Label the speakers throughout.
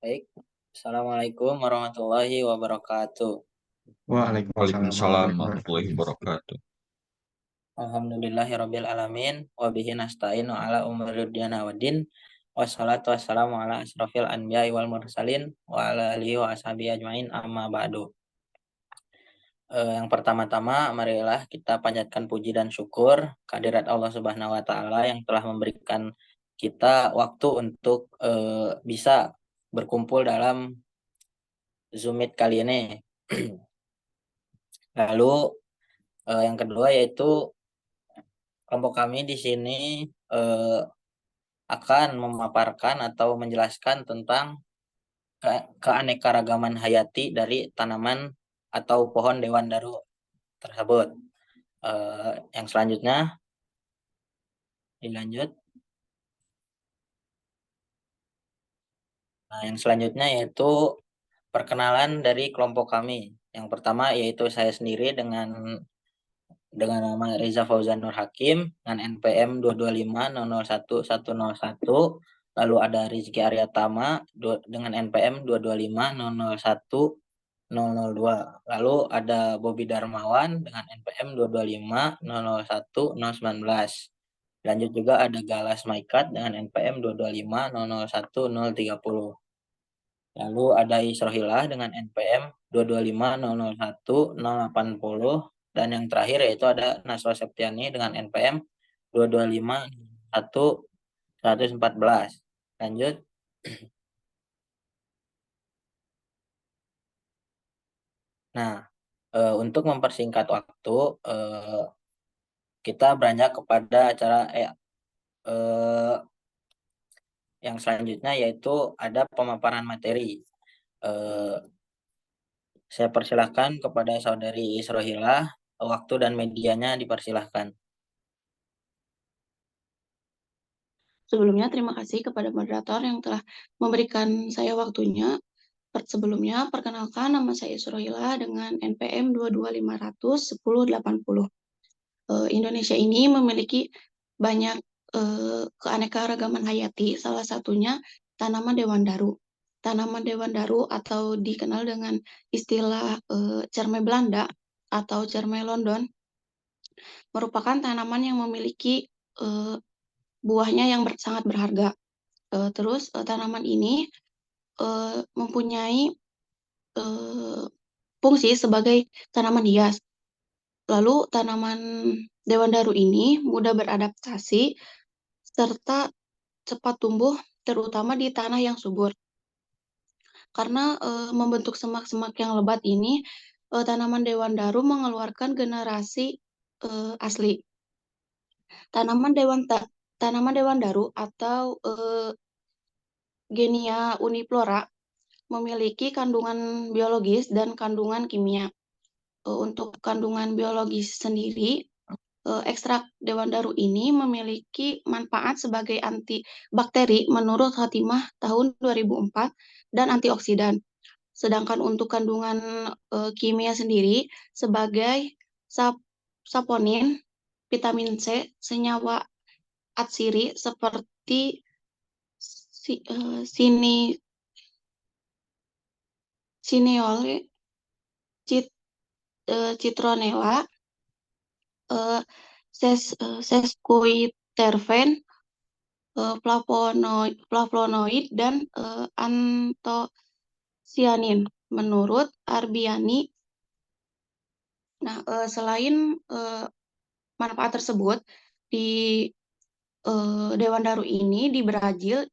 Speaker 1: Baik, Assalamualaikum warahmatullahi wabarakatuh.
Speaker 2: Waalaikumsalam
Speaker 3: Waalaikumsalam
Speaker 2: warahmatullahi
Speaker 3: warahmatullahi
Speaker 2: wabarakatuh.
Speaker 3: wabarakatuh.
Speaker 1: Alhamdulillahirabbil alamin wa bihi nasta'inu ala umuri dunyana waddin. Wassalatu wassalamu ala asrofil anbiya'i wal mursalin wa ala alihi wa ashabihi ajmain amma ba'du. Yang pertama-tama marilah kita panjatkan puji dan syukur kehadirat Allah Subhanahu wa taala yang telah memberikan kita waktu untuk bisa berkumpul dalam Zoom Meet kali ini. Lalu yang kedua yaitu kelompok kami di sini eh, akan memaparkan atau menjelaskan tentang keanekaragaman hayati dari tanaman atau pohon dewan daru tersebut. Yang selanjutnya dilanjut. Nah, yang selanjutnya yaitu perkenalan dari kelompok kami. Yang pertama yaitu saya sendiri dengan nama Reza Fauzan Nur Hakim dengan NPM 225001101. Lalu ada Rizky Aryatama dengan NPM 225001002. Lalu ada Bobby Darmawan dengan NPM 225001019. Lanjut juga ada Galas Maikat dengan NPM 225001030. Lalu ada Isrohilah dengan NPM 225001080. Dan yang terakhir yaitu ada Naswa Septiani dengan NPM 2251114. Lanjut. Nah, untuk mempersingkat waktu, kita beranjak kepada acara yang selanjutnya yaitu ada pemaparan materi. Eh, saya persilahkan kepada saudari Isrohilah, waktu dan medianya dipersilahkan.
Speaker 4: Sebelumnya, terima kasih kepada moderator yang telah memberikan saya waktunya. Sebelumnya, perkenalkan nama saya Surohila dengan NPM 225001080. Indonesia ini memiliki banyak keanekaragaman hayati, salah satunya tanaman dewan daru. Tanaman dewan daru atau dikenal dengan istilah cerme Belanda atau cerme London merupakan tanaman yang memiliki buahnya yang sangat berharga. Terus tanaman ini mempunyai fungsi sebagai tanaman hias. Lalu tanaman dewan daru ini mudah beradaptasi serta cepat tumbuh terutama di tanah yang subur. Karena membentuk semak-semak yang lebat ini, tanaman dewan daru mengeluarkan generasi asli. Tanaman dewan daru atau Genia uniflora memiliki kandungan biologis dan kandungan kimia. Untuk kandungan biologis sendiri, ekstrak dewan daru ini memiliki manfaat sebagai antibakteri menurut Khotimah tahun 2004 dan antioksidan. Sedangkan untuk kandungan kimia sendiri sebagai saponin, vitamin C, senyawa atsiri seperti sineole, citronella, sesquiterpen, flavonoid, dan antosianin menurut Arbiani. Nah, selain manfaat tersebut, di dewan daru ini di Brazil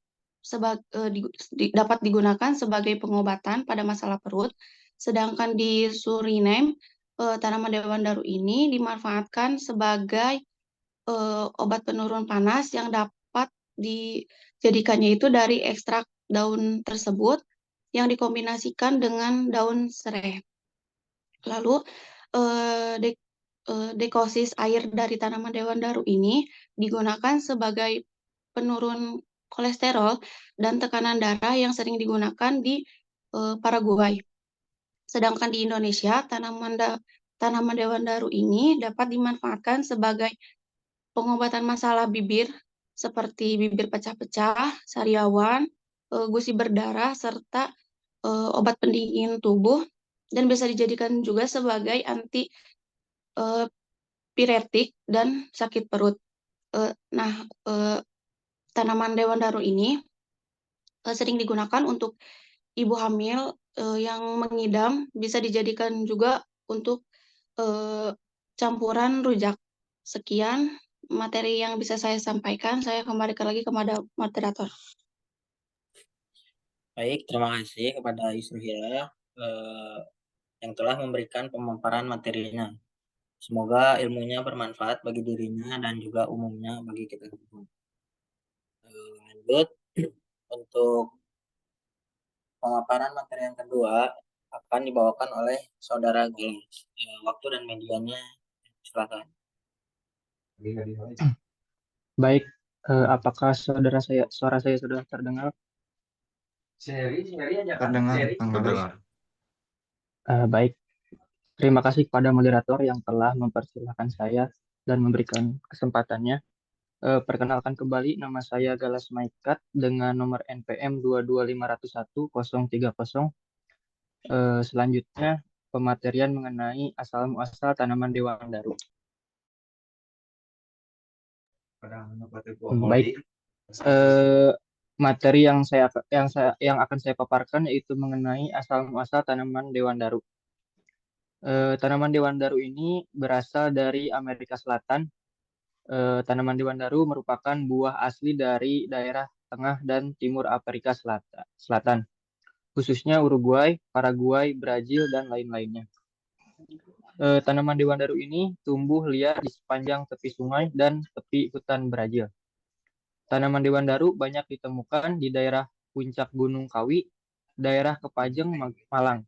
Speaker 4: dapat digunakan sebagai pengobatan pada masalah perut, sedangkan di Suriname tanaman dewan daru ini dimanfaatkan sebagai obat penurun panas yang dapat dijadikannya itu dari ekstrak daun tersebut yang dikombinasikan dengan daun serai. Lalu dekosis air dari tanaman dewan daru ini digunakan sebagai penurun kolesterol dan tekanan darah yang sering digunakan di Paraguay. Sedangkan di Indonesia, tanaman dewan daru ini dapat dimanfaatkan sebagai pengobatan masalah bibir seperti bibir pecah-pecah, sariawan, gusi berdarah, serta obat pendingin tubuh, dan bisa dijadikan juga sebagai anti piretik dan sakit perut. Nah, tanaman dewan daru ini sering digunakan untuk ibu hamil yang mengidam, bisa dijadikan juga untuk campuran rujak. Sekian materi yang bisa saya sampaikan. Saya kembalikan lagi kepada moderator.
Speaker 1: Baik, terima kasih kepada Yusril yang telah memberikan pemaparan materinya. Semoga ilmunya bermanfaat bagi dirinya dan juga umumnya bagi kita semua. Lanjut, untuk pemaparan materi yang kedua akan dibawakan oleh Saudara Galas. Waktu dan medianya, silakan.
Speaker 3: Baik, apakah suara saya sudah terdengar?
Speaker 2: Terdengar.
Speaker 3: Baik, terima kasih kepada moderator yang telah mempersilahkan saya dan memberikan kesempatannya. Perkenalkan kembali, nama saya Galas Maikat dengan nomor NPM 22501-030. Selanjutnya, pematerian mengenai asal-muasal tanaman dewan daru. Baik, materi yang akan saya paparkan yaitu mengenai asal-muasal tanaman dewan daru. Tanaman dewan daru ini berasal dari Amerika Selatan. Tanaman dewan daru merupakan buah asli dari daerah tengah dan timur Afrika Selatan, khususnya Uruguay, Paraguay, Brazil, dan lain-lainnya. Tanaman dewan daru ini tumbuh liar di sepanjang tepi sungai dan tepi hutan Brazil. Tanaman dewan daru banyak ditemukan di daerah puncak Gunung Kawi, daerah Kepajeng, Malang.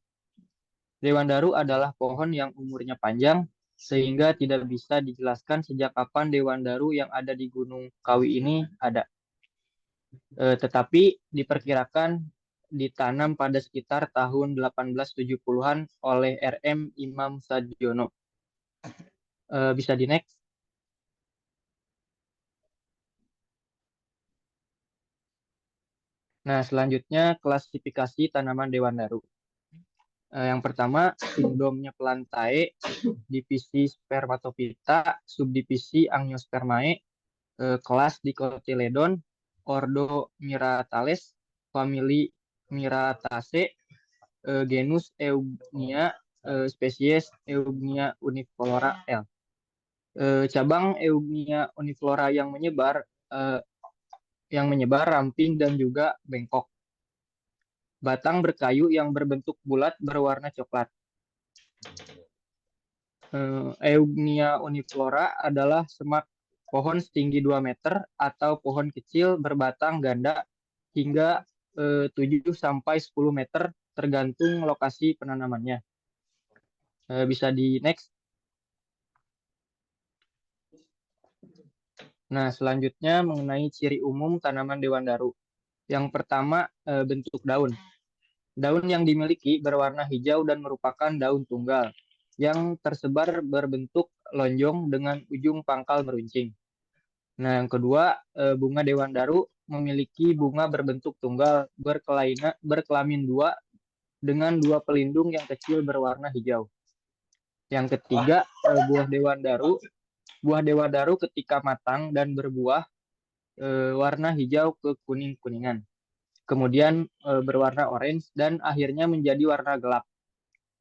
Speaker 3: Dewan daru adalah pohon yang umurnya panjang, sehingga tidak bisa dijelaskan sejak kapan dewan daru yang ada di Gunung Kawi ini ada. Tetapi diperkirakan ditanam pada sekitar tahun 1870-an oleh R.M. Imam Sadiono. Bisa di next. Nah, selanjutnya klasifikasi tanaman dewan daru. Yang pertama, sindomnya Plantae, divisi Spermatophyta, subdivisi Angiospermae, kelas Dicotyledon, ordo Myrtales, famili Myrtaceae, genus Eugenia, spesies Eugenia uniflora L. Cabang Eugenia uniflora yang menyebar ramping dan juga bengkok. Batang berkayu yang berbentuk bulat berwarna coklat. Eugenia uniflora adalah semak pohon setinggi 2 meter atau pohon kecil berbatang ganda hingga 7-10 meter tergantung lokasi penanamannya. Bisa di next. Nah, selanjutnya mengenai ciri umum tanaman dewan daru. Yang pertama, bentuk daun. Daun yang dimiliki berwarna hijau dan merupakan daun tunggal yang tersebar berbentuk lonjong dengan ujung pangkal meruncing. Nah, yang kedua, bunga dewan daru memiliki bunga berbentuk tunggal berkelamin 2 dengan 2 pelindung yang kecil berwarna hijau. Yang ketiga, buah dewan daru ketika matang dan berbuah warna hijau ke kuning-kuningan. Kemudian berwarna orange dan akhirnya menjadi warna gelap.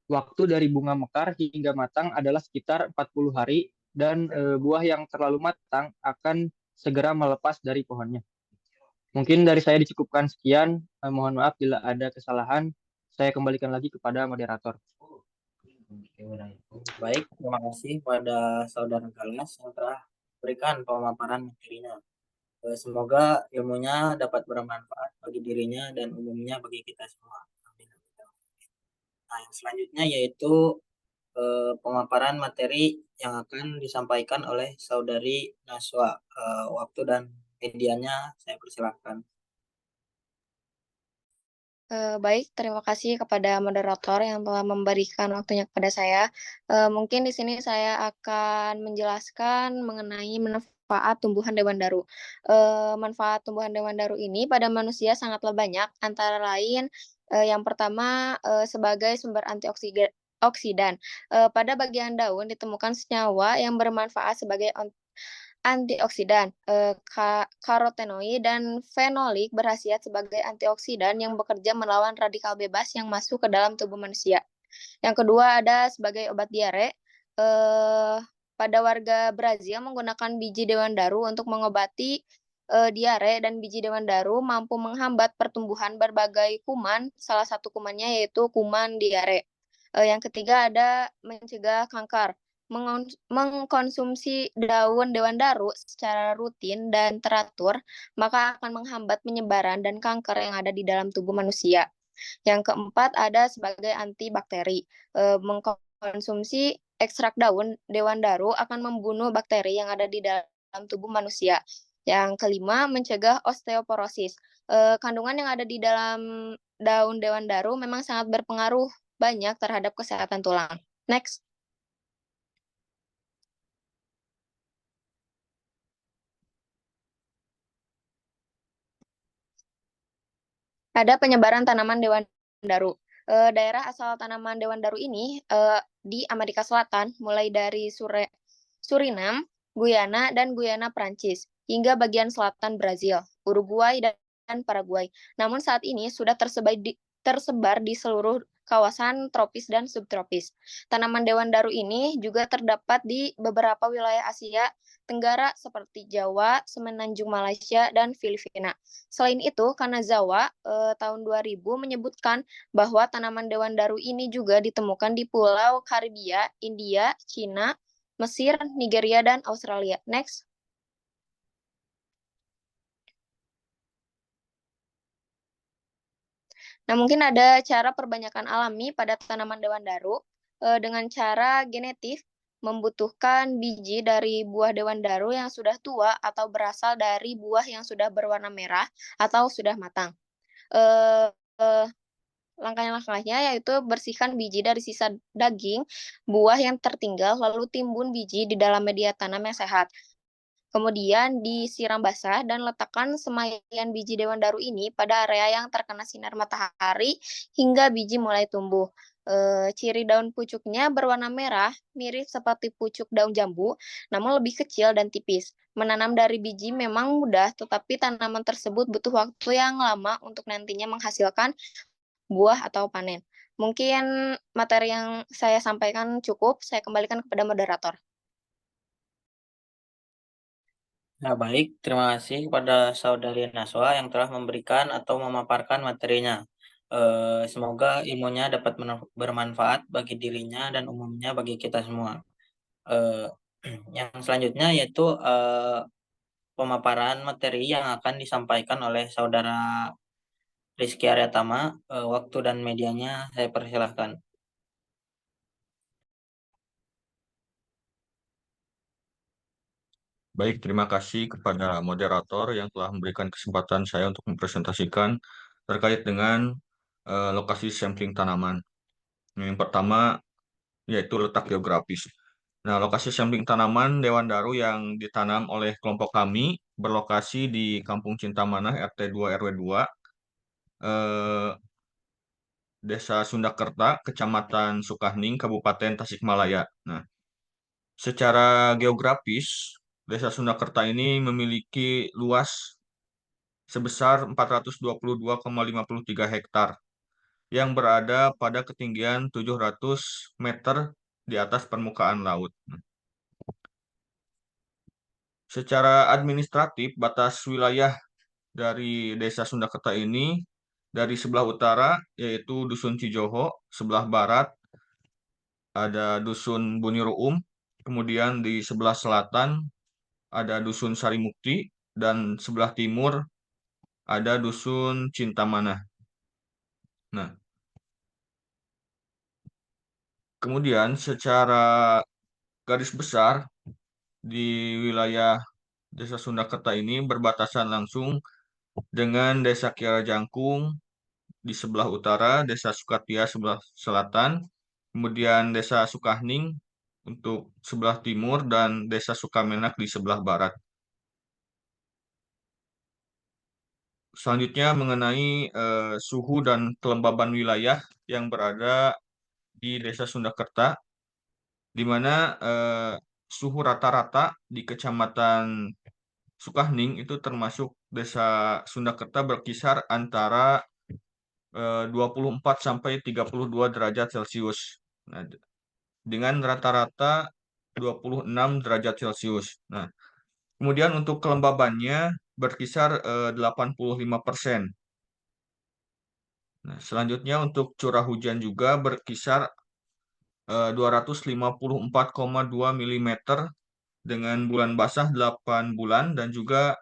Speaker 3: Waktu dari bunga mekar hingga matang adalah sekitar 40 hari dan buah yang terlalu matang akan segera melepas dari pohonnya. Mungkin dari saya dicukupkan sekian. Mohon maaf bila ada kesalahan. Saya kembalikan lagi kepada moderator.
Speaker 1: Baik, terima kasih kepada Saudara Galas yang telah berikan pemaparan materinya. Semoga ilmunya dapat bermanfaat bagi dirinya dan umumnya bagi kita semua. Nah, yang selanjutnya yaitu pemaparan materi yang akan disampaikan oleh Saudari Naswa. Waktu dan medianya saya persilahkan.
Speaker 5: Baik, terima kasih kepada moderator yang telah memberikan waktunya kepada saya. Mungkin di sini saya akan menjelaskan mengenai manfaat tumbuhan dewan-daru. Manfaat tumbuhan dewan-daru ini pada manusia sangatlah banyak, antara lain yang pertama sebagai sumber antioksidan. Pada bagian daun ditemukan senyawa yang bermanfaat sebagai antioksidan. Karotenoid dan fenolik berkhasiat sebagai antioksidan yang bekerja melawan radikal bebas yang masuk ke dalam tubuh manusia. Yang kedua ada sebagai obat diare. Pada warga Brazil menggunakan biji dewan daru untuk mengobati diare, dan biji dewan daru mampu menghambat pertumbuhan berbagai kuman. Salah satu kumannya yaitu kuman diare. Yang ketiga ada mencegah kanker. Mengkonsumsi daun dewan daru secara rutin dan teratur, maka akan menghambat penyebaran dan kanker yang ada di dalam tubuh manusia. Yang keempat ada sebagai antibakteri. Mengkonsumsi ekstrak daun dewan daru akan membunuh bakteri yang ada di dalam tubuh manusia. Yang kelima, mencegah osteoporosis. Kandungan yang ada di dalam daun dewan daru memang sangat berpengaruh banyak terhadap kesehatan tulang. Next. Ada penyebaran tanaman dewan daru. Daerah asal tanaman dewan daru ini di Amerika Selatan, mulai dari Suriname, Guyana, dan Guyana Prancis, hingga bagian selatan Brazil, Uruguay, dan Paraguay. Namun saat ini sudah tersebar di seluruh kawasan tropis dan subtropis. Tanaman dewan daru ini juga terdapat di beberapa wilayah Asia Tenggara seperti Jawa, Semenanjung Malaysia, dan Filipina. Selain itu, Kanazawa tahun 2000 menyebutkan bahwa tanaman dewan daru ini juga ditemukan di Pulau Karibia, India, Cina, Mesir, Nigeria, dan Australia. Next. Nah, mungkin ada cara perbanyakan alami pada tanaman dewan daru dengan cara genetik, membutuhkan biji dari buah dewan daru yang sudah tua atau berasal dari buah yang sudah berwarna merah atau sudah matang. Langkah-langkahnya yaitu bersihkan biji dari sisa daging buah yang tertinggal, lalu timbun biji di dalam media tanam yang sehat. Kemudian disiram basah dan letakkan semaian biji dewan daru ini pada area yang terkena sinar matahari hingga biji mulai tumbuh. Ciri daun pucuknya berwarna merah, mirip seperti pucuk daun jambu, namun lebih kecil dan tipis. Menanam dari biji memang mudah, tetapi tanaman tersebut butuh waktu yang lama untuk nantinya menghasilkan buah atau panen. Mungkin materi yang saya sampaikan cukup, saya kembalikan kepada moderator.
Speaker 1: Nah, baik, terima kasih kepada Saudari Naswa yang telah memberikan atau memaparkan materinya. Semoga ilmunya dapat bermanfaat bagi dirinya dan umumnya bagi kita semua. Yang selanjutnya yaitu pemaparan materi yang akan disampaikan oleh Saudara Rizky Aryatama. Waktu dan medianya saya persilahkan.
Speaker 2: Baik, terima kasih kepada moderator yang telah memberikan kesempatan saya untuk mempresentasikan terkait dengan lokasi sampling tanaman. Yang pertama yaitu letak geografis. Nah, lokasi sampling tanaman dewan daru yang ditanam oleh kelompok kami berlokasi di Kampung Cintamanah RT 2 RW 2, Desa Sundakerta, Kecamatan Sukahning, Kabupaten Tasikmalaya. Nah, secara geografis, Desa Sundakerta ini memiliki luas sebesar 422,53 hektar yang berada pada ketinggian 700 meter di atas permukaan laut. Secara administratif, batas wilayah dari Desa Sundakerta ini dari sebelah utara yaitu Dusun Cijoho, sebelah barat ada Dusun Buniruum, kemudian di sebelah selatan ada Dusun Sarimukti, dan sebelah timur ada Dusun Cintamanah. Nah, kemudian secara garis besar di wilayah Desa Sundakerta ini berbatasan langsung dengan Desa Kiara Jangkung di sebelah utara, Desa Sukatia sebelah selatan, kemudian Desa Sukahning untuk sebelah timur, dan Desa Sukamenak di sebelah barat. Selanjutnya mengenai suhu dan kelembaban wilayah yang berada di Desa Sundakerta, di mana suhu rata-rata di Kecamatan Sukahning itu termasuk Desa Sundakerta berkisar antara 24 sampai 32 derajat Celcius. Nah, dengan rata-rata 26 derajat Celcius. Nah, kemudian untuk kelembabannya berkisar 85%. Nah, selanjutnya untuk curah hujan juga berkisar 254,2 mm dengan bulan basah 8 bulan dan juga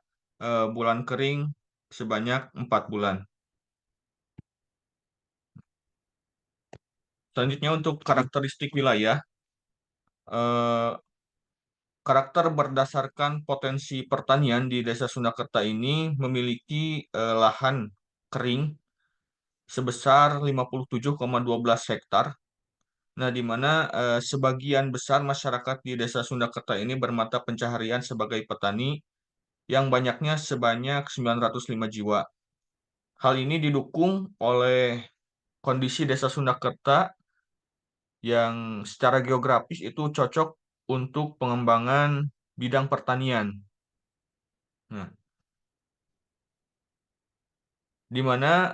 Speaker 2: bulan kering sebanyak 4 bulan. Selanjutnya untuk karakteristik wilayah, karakter berdasarkan potensi pertanian di Desa Sundakerta ini memiliki lahan kering sebesar 57,12 hektar. Nah, di mana sebagian besar masyarakat di Desa Sundakerta ini bermata pencaharian sebagai petani yang banyaknya sebanyak 905 jiwa. Hal ini didukung oleh kondisi Desa Sundakerta yang secara geografis itu cocok untuk pengembangan bidang pertanian. Nah, di mana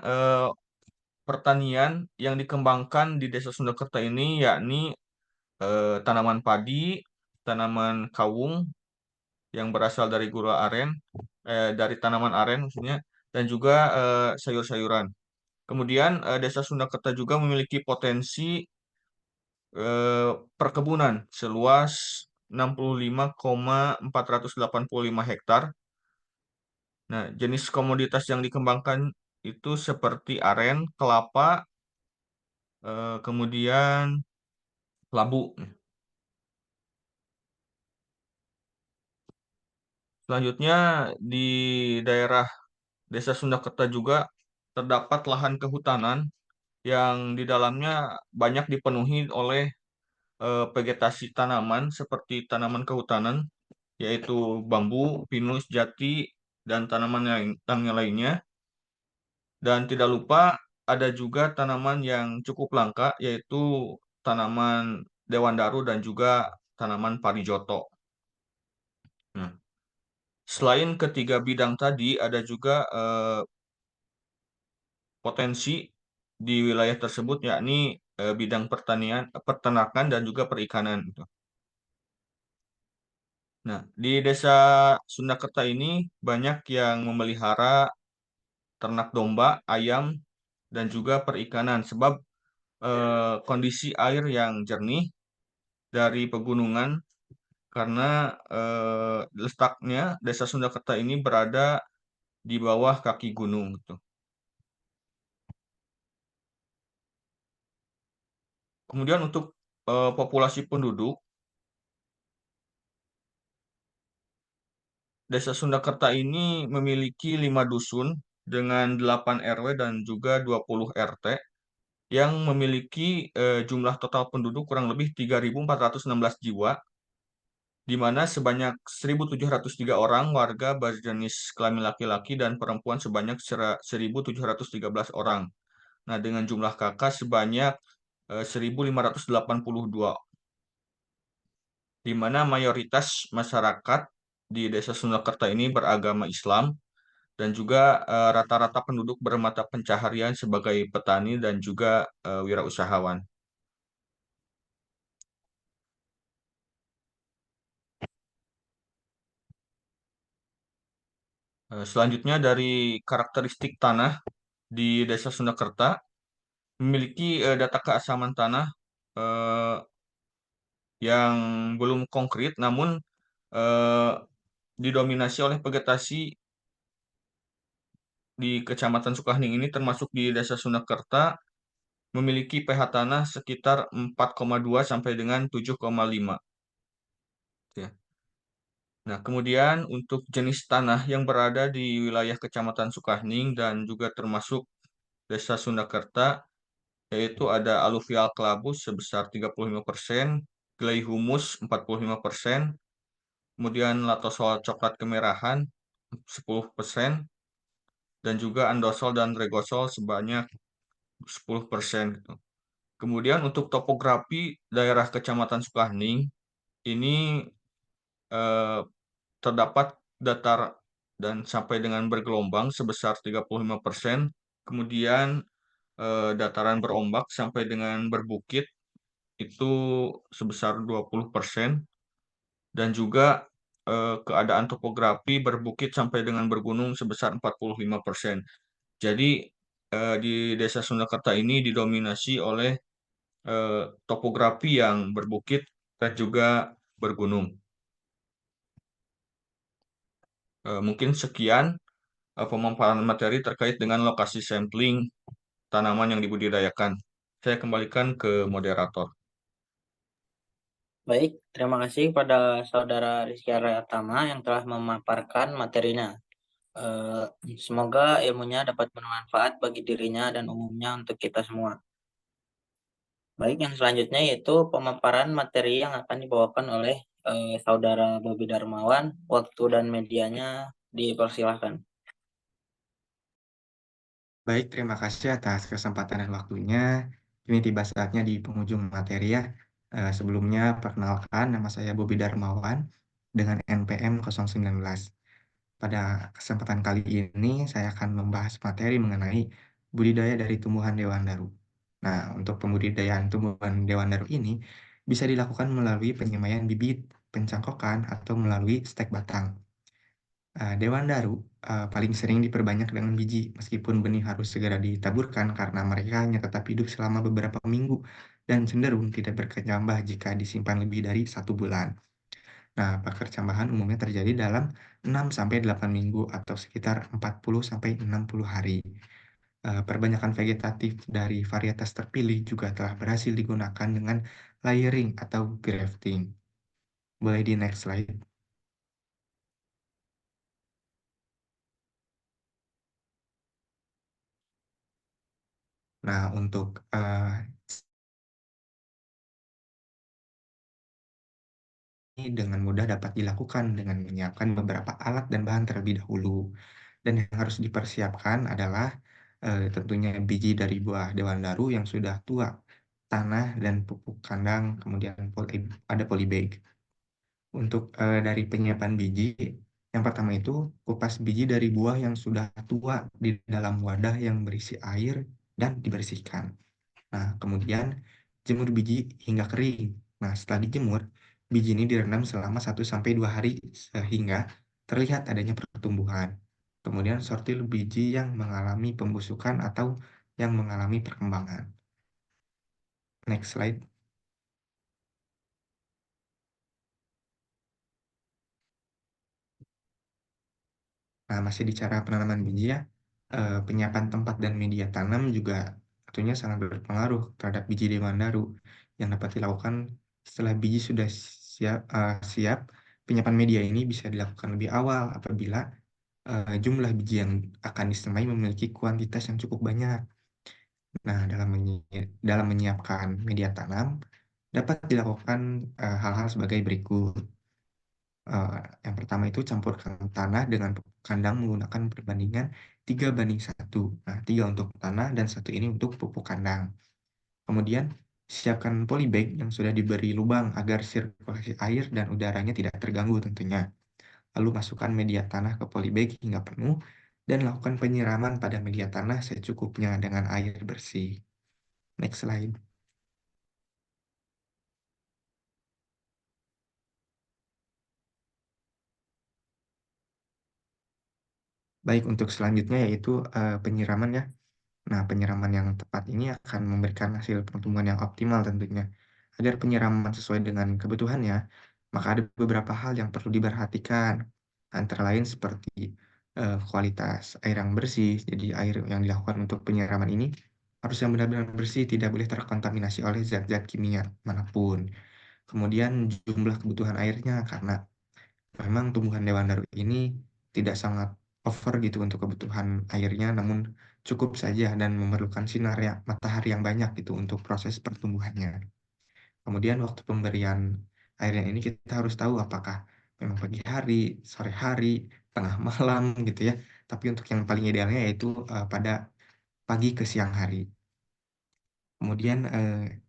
Speaker 2: pertanian yang dikembangkan di Desa Sundakerta ini yakni tanaman padi, tanaman kawung yang berasal dari gula aren, dari tanaman aren maksudnya, dan juga sayur-sayuran. Kemudian Desa Sundakerta juga memiliki potensi perkebunan seluas 65,485 hektar. Nah, jenis komoditas yang dikembangkan itu seperti aren, kelapa, kemudian labu. Selanjutnya di daerah Desa Sundakerta juga terdapat lahan kehutanan yang di dalamnya banyak dipenuhi oleh vegetasi tanaman seperti tanaman kehutanan, yaitu bambu, pinus, jati, dan tanaman yang lainnya. Dan tidak lupa ada juga tanaman yang cukup langka, yaitu tanaman dewandaru dan juga tanaman parijoto. Nah, selain ketiga bidang tadi, ada juga potensi di wilayah tersebut, yakni bidang pertanian, peternakan, dan juga perikanan. Nah, di Desa Sundakerta ini banyak yang memelihara ternak domba, ayam, dan juga perikanan sebab kondisi air yang jernih dari pegunungan karena letaknya Desa Sundakerta ini berada di bawah kaki gunung gitu. Kemudian untuk populasi penduduk, Desa Sundakerta ini memiliki 5 dusun dengan 8 RW dan juga 20 RT yang memiliki jumlah total penduduk kurang lebih 3.416 jiwa, di mana sebanyak 1.703 orang warga berjenis kelamin laki-laki dan perempuan sebanyak 1.713 orang. Nah, dengan jumlah kakak sebanyak 1.582, di mana mayoritas masyarakat di Desa Sundakerta ini beragama Islam dan juga rata-rata penduduk bermata pencaharian sebagai petani dan juga wirausahawan. Selanjutnya dari karakteristik tanah di Desa Sundakerta memiliki data keasaman tanah eh, yang belum konkret, namun eh, didominasi oleh vegetasi di Kecamatan Sukahning ini termasuk di Desa Sundakerta memiliki pH tanah sekitar 4,2 sampai dengan 7,5. Ya. Nah, kemudian untuk jenis tanah yang berada di wilayah Kecamatan Sukahning dan juga termasuk Desa Sundakerta, yaitu ada aluvial kelabus sebesar 35%, clay humus 45%, kemudian latosol coklat kemerahan 10%, dan juga andosol dan regosol sebanyak 10% gitu. Kemudian untuk topografi daerah Kecamatan Sukahening ini terdapat datar dan sampai dengan bergelombang sebesar 35%, kemudian dataran berombak sampai dengan berbukit itu sebesar 20%, dan juga keadaan topografi berbukit sampai dengan bergunung sebesar 45%. Jadi di Desa Sundakerta ini didominasi oleh topografi yang berbukit dan juga bergunung. Mungkin sekian pemaparan materi terkait dengan lokasi sampling tanaman yang dibudidayakan. Saya kembalikan ke moderator.
Speaker 1: Baik, terima kasih pada Saudara Rizky Aryatama yang telah memaparkan materinya. Semoga ilmunya dapat bermanfaat bagi dirinya dan umumnya untuk kita semua. Baik, yang selanjutnya yaitu pemaparan materi yang akan dibawakan oleh Saudara Bobi Darmawan. Waktu dan medianya dipersilahkan.
Speaker 6: Baik, terima kasih atas kesempatan dan waktunya. Ini tiba saatnya di penghujung materi ya. Sebelumnya, perkenalkan nama saya Bobi Darmawan dengan NPM 019. Pada kesempatan kali ini, saya akan membahas materi mengenai budidaya dari tumbuhan dewan-daru. Nah, untuk pembudidayaan tumbuhan dewan-daru ini bisa dilakukan melalui penyemaian bibit, pencangkokan, atau melalui stek batang. Dewan-daru paling sering diperbanyak dengan biji, meskipun benih harus segera ditaburkan karena mereka hanya tetap hidup selama beberapa minggu dan cenderung tidak berkecambah jika disimpan lebih dari 1 bulan. Nah, perkecambahan umumnya terjadi dalam 6-8 minggu atau sekitar 40-60 hari. Perbanyakan vegetatif dari varietas terpilih juga telah berhasil digunakan dengan layering atau grafting. Boleh di next slide. Nah, untuk ini dengan mudah dapat dilakukan dengan menyiapkan beberapa alat dan bahan terlebih dahulu. Dan yang harus dipersiapkan adalah tentunya biji dari buah dewan-daru yang sudah tua, tanah dan pupuk kandang, kemudian ada polybag. Untuk dari penyiapan biji, yang pertama itu kupas biji dari buah yang sudah tua di dalam wadah yang berisi air dan dibersihkan. Nah, kemudian jemur biji hingga kering. Nah, setelah dijemur, biji ini direndam selama 1-2 hari sehingga terlihat adanya pertumbuhan. Kemudian sortir biji yang mengalami pembusukan atau yang mengalami perkembangan. Next slide. Nah, masih di cara penanaman biji ya, penyiapan tempat dan media tanam juga tentunya sangat berpengaruh terhadap biji dewan-daru yang dapat dilakukan setelah biji sudah siap. Penyiapan media ini bisa dilakukan lebih awal apabila jumlah biji yang akan disemai memiliki kuantitas yang cukup banyak. Nah, dalam menyiapkan media tanam dapat dilakukan hal-hal sebagai berikut. Yang pertama itu campurkan tanah dengan pupuk kandang menggunakan perbandingan 3:1. Nah, 3 untuk tanah dan 1 ini untuk pupuk kandang. Kemudian siapkan polybag yang sudah diberi lubang agar sirkulasi air dan udaranya tidak terganggu tentunya. Lalu masukkan media tanah ke polybag hingga penuh dan lakukan penyiraman pada media tanah secukupnya dengan air bersih. Next slide. Baik, untuk selanjutnya yaitu penyiraman ya. Nah, penyiraman yang tepat ini akan memberikan hasil pertumbuhan yang optimal tentunya. Agar penyiraman sesuai dengan kebutuhannya, maka ada beberapa hal yang perlu diperhatikan. Antara lain seperti kualitas air yang bersih. Jadi air yang dilakukan untuk penyiraman ini harus yang benar-benar bersih, tidak boleh terkontaminasi oleh zat-zat kimia manapun. Kemudian jumlah kebutuhan airnya, karena memang tumbuhan dewan-daru ini tidak sangat over gitu untuk kebutuhan airnya, namun cukup saja dan memerlukan sinar matahari yang banyak gitu untuk proses pertumbuhannya. Kemudian waktu pemberian airnya ini kita harus tahu apakah memang pagi hari, sore hari, tengah malam gitu ya. tapi untuk yang paling idealnya yaitu pada pagi ke siang hari. Kemudian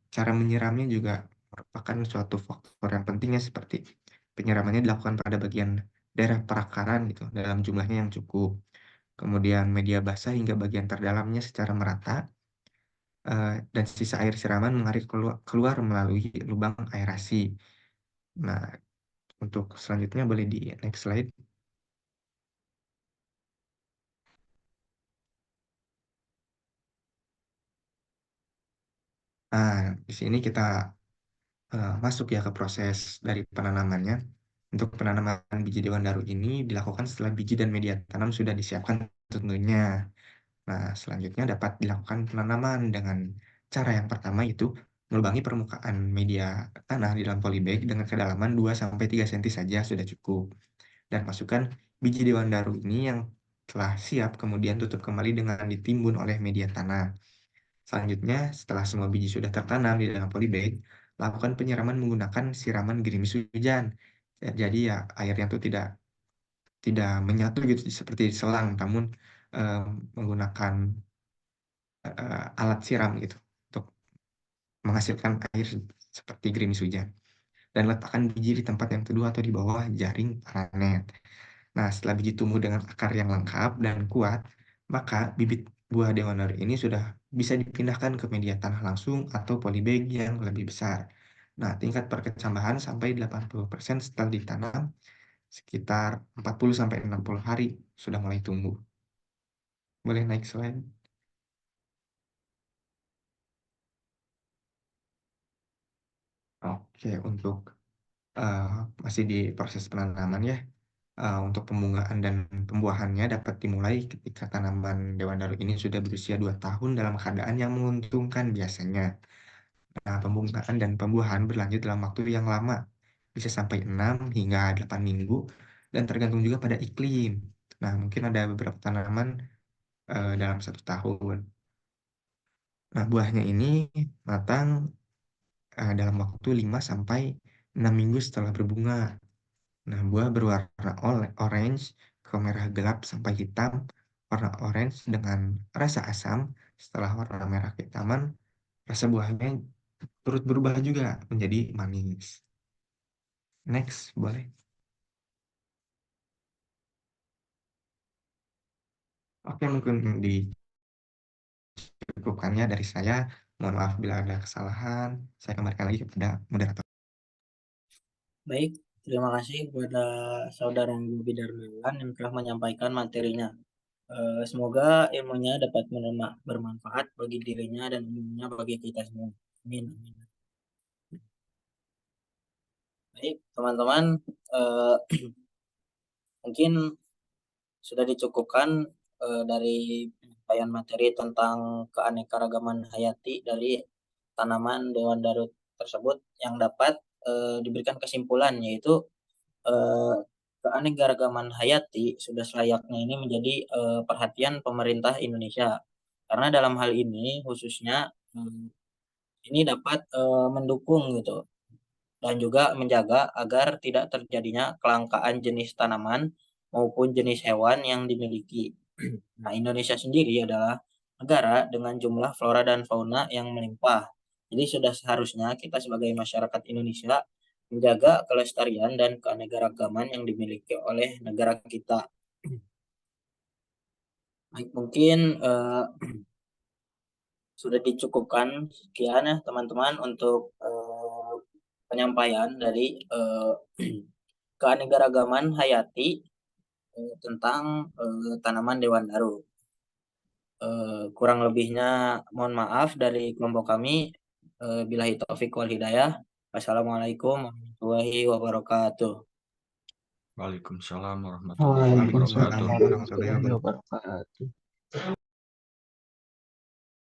Speaker 6: cara menyiramnya juga merupakan suatu faktor yang pentingnya, seperti penyiramannya dilakukan pada bagian daerah perakaran gitu dalam jumlahnya yang cukup. Kemudian media basah hingga bagian terdalamnya secara merata, dan sisa air siraman mengalir keluar melalui lubang aerasi. Nah, untuk selanjutnya boleh di next slide. Nah, di sini kita masuk ya ke proses dari penanamannya. Untuk penanaman biji dewan daru ini dilakukan setelah biji dan media tanam sudah disiapkan tentunya. Nah, selanjutnya dapat dilakukan penanaman dengan cara yang pertama, yaitu melubangi permukaan media tanah di dalam polybag dengan kedalaman 2-3 cm saja sudah cukup. Dan masukkan biji dewan daru ini yang telah siap, kemudian tutup kembali dengan ditimbun oleh media tanah. Selanjutnya, setelah semua biji sudah tertanam di dalam polybag, lakukan penyiraman menggunakan siraman gerimis hujan. Jadi ya airnya itu tidak menyatu gitu seperti selang, namun menggunakan alat siram gitu untuk menghasilkan air seperti gerimis hujan. Dan letakkan biji di tempat yang teduh atau di bawah jaring paranet. Nah, setelah biji tumbuh dengan akar yang lengkap dan kuat, maka bibit buah dewan daru ini sudah bisa dipindahkan ke media tanah langsung atau polybag yang lebih besar. Nah, tingkat perkecambahan sampai 80% setelah ditanam, sekitar 40-60 hari sudah mulai tumbuh. Boleh naik slide? Oke, untuk masih di proses penanaman ya. Untuk pembungaan dan pembuahannya dapat dimulai ketika tanaman dewan daru ini sudah berusia 2 tahun dalam keadaan yang menguntungkan biasanya. Nah, pembungaan dan pembuahan berlanjut dalam waktu yang lama, bisa sampai 6 hingga 8 minggu, dan tergantung juga pada iklim. Nah, mungkin ada beberapa tanaman dalam 1 tahun. Nah, buahnya ini matang dalam waktu 5-6 minggu setelah berbunga. Nah, buah berwarna orange ke merah gelap sampai hitam. Warna orange dengan rasa asam. Setelah warna merah kehitaman, rasa buahnya turut berubah juga menjadi manis. Next, boleh. Oke, mungkin dicukupkannya dari saya. Mohon maaf bila ada kesalahan. Saya kembalikan lagi kepada moderator.
Speaker 1: Baik, terima kasih kepada Saudara Bobi Darmawan yang telah menyampaikan materinya. Semoga ilmunya dapat bermanfaat bagi dirinya dan umumnya bagi kita semua. Amin. Baik, teman-teman, mungkin sudah dicukupkan dari penyampaian materi tentang keanekaragaman hayati dari tanaman dewan daru tersebut, yang dapat diberikan kesimpulan, yaitu keanekaragaman hayati sudah selayaknya ini menjadi perhatian pemerintah Indonesia, karena dalam hal ini khususnya ini dapat mendukung gitu dan juga menjaga agar tidak terjadinya kelangkaan jenis tanaman maupun jenis hewan yang dimiliki. Nah, Indonesia sendiri adalah negara dengan jumlah flora dan fauna yang melimpah. Jadi sudah seharusnya kita sebagai masyarakat Indonesia menjaga kelestarian dan keanekaragaman yang dimiliki oleh negara kita. Baik, mungkin sudah dicukupkan sekian ya teman-teman untuk penyampaian dari keanekaragaman hayati tentang tanaman dewan daru. Kurang lebihnya mohon maaf dari kelompok kami. Billahi taufik wal hidayah. Wassalamualaikum warahmatullahi wabarakatuh.
Speaker 2: Waalaikumsalam warahmatullahi wabarakatuh.
Speaker 3: Waalaikumsalam warahmatullahi wabarakatuh.